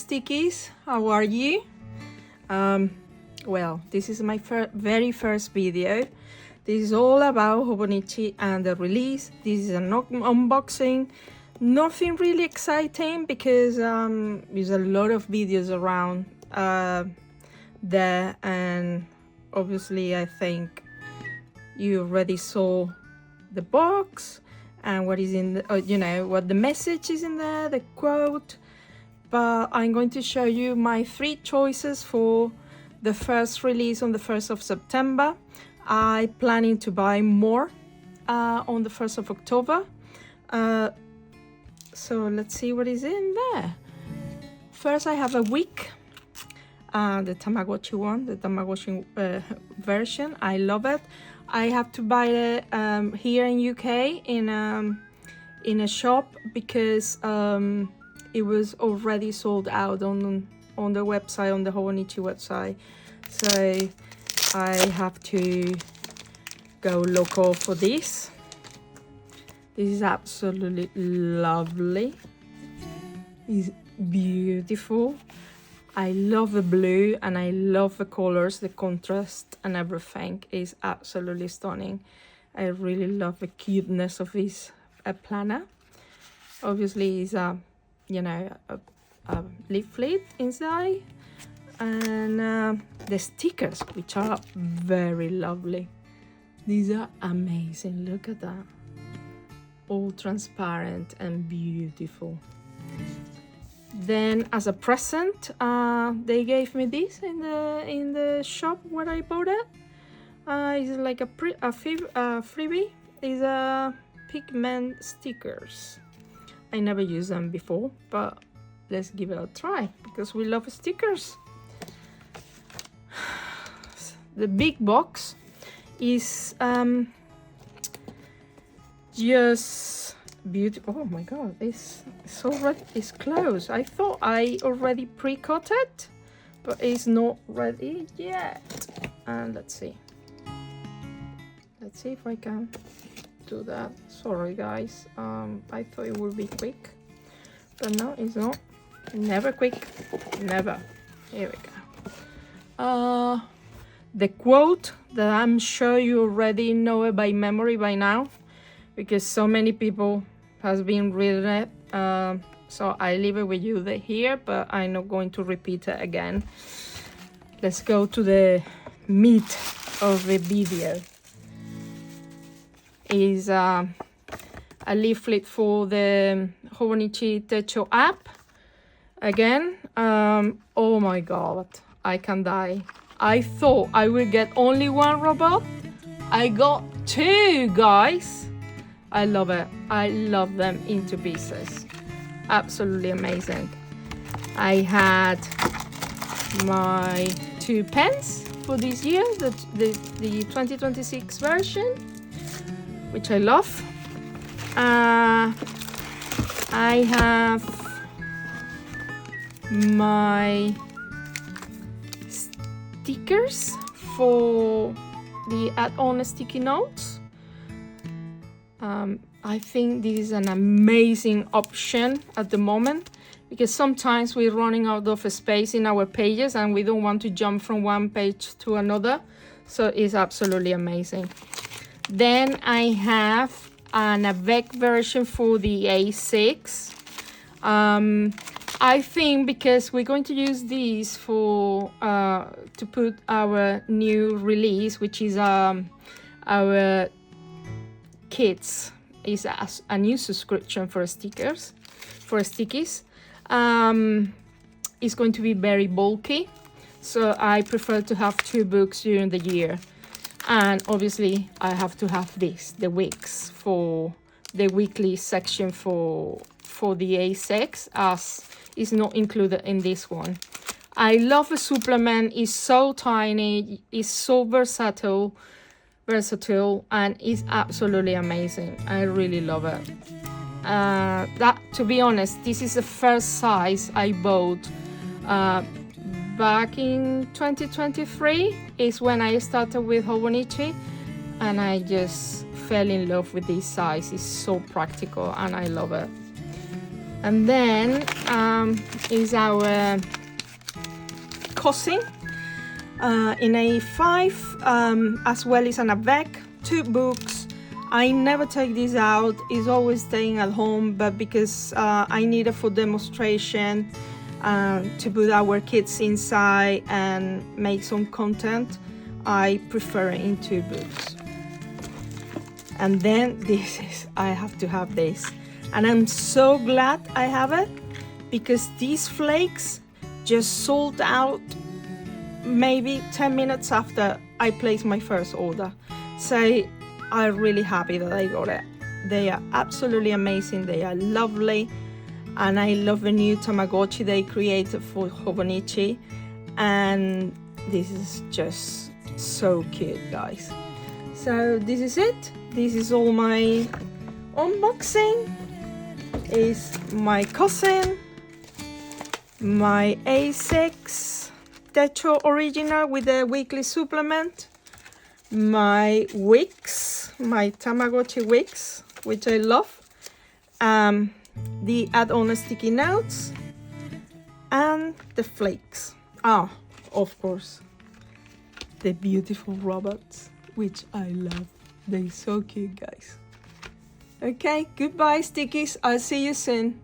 Stickies, how are you? Well, this is my very first video. This is all about Hobonichi and the release. This is an unboxing. Nothing really exciting because there's a lot of videos around there, and obviously I think you already saw the box and what is in the, what the message is in there, the quote. But I'm going to show you my 3 choices for the first release on the 1st of September. I'm planning to buy more on the 1st of October. So let's see what is in there. First, I have a wick, the Tamagotchi one, the Tamagotchi version. I love it. I have to buy it here in UK in a shop because it was already sold out on the website, on the Hobonichi website. So I have to go local for this. This is absolutely lovely. It's beautiful. I love the blue and I love the colors, the contrast and everything is absolutely stunning. I really love the cuteness of this planner. Obviously, it's a leaflet inside, and the stickers, which are very lovely. These are amazing. Look at that. All transparent and beautiful. Then as a present, they gave me this in the shop where I bought it. It's like a freebie. It's a pigment stickers. I never used them before, but let's give it a try because we love stickers. The big box is just beautiful. Oh my god, it's closed. I thought I already pre-cut it, but it's not ready yet. And let's see if I can do that. Sorry guys, I thought it would be quick, but no, it's not. Never quick, never. Here we go. The quote that I'm sure you already know it by memory by now, because so many people has been reading it, so I leave it with you here, but I'm not going to repeat it again. Let's go to the meat of the video. Is a leaflet for the Hobonichitecho app. Again, oh my god, I can die. I thought I would get only 1 robot. I got 2, guys. I love it. I love them into pieces. Absolutely amazing. I had my 2 pens for this year, the 2026 version, which I love. I have my stickers for the add-on sticky notes. I think this is an amazing option at the moment because sometimes we're running out of space in our pages and we don't want to jump from one page to another. So it's absolutely amazing. Then I have an avec version for the A6. I think because we're going to use these for to put our new release, which is our kids, is a new subscription for stickers, for stickies. It's going to be very bulky, so I prefer to have 2 books during the year. And obviously I have to have this, the wicks, for the weekly section for the A6, as is not included in this one. I love the supplement. It's so tiny, it's so versatile, and it's absolutely amazing. I really love it. To be honest, this is the first size I bought back in 2023 is when I started with Hobonichi, and I just fell in love with this size. It's so practical and I love it. And then is our cousin in A5, as well as an avec, 2 books. I never take this out, it's always staying at home, but because I need it for demonstration, to put our kids inside and make some content, I prefer it in 2 books. And then this is, I have to have this. And I'm so glad I have it, because these flakes just sold out maybe 10 minutes after I placed my first order. So I'm really happy that I got it. They are absolutely amazing, they are lovely, and I love the new Tamagotchi they created for Hobonichi, and this is just so cute, guys. So this is it. This is all my unboxing. Is my cousin, my A6 Techo original with a weekly supplement, my wicks, my Tamagotchi wicks, which I love, the add-on sticky notes, and the flakes. Ah, of course, the beautiful robots, which I love. They're so cute, guys. Okay, goodbye, Stickies. I'll see you soon.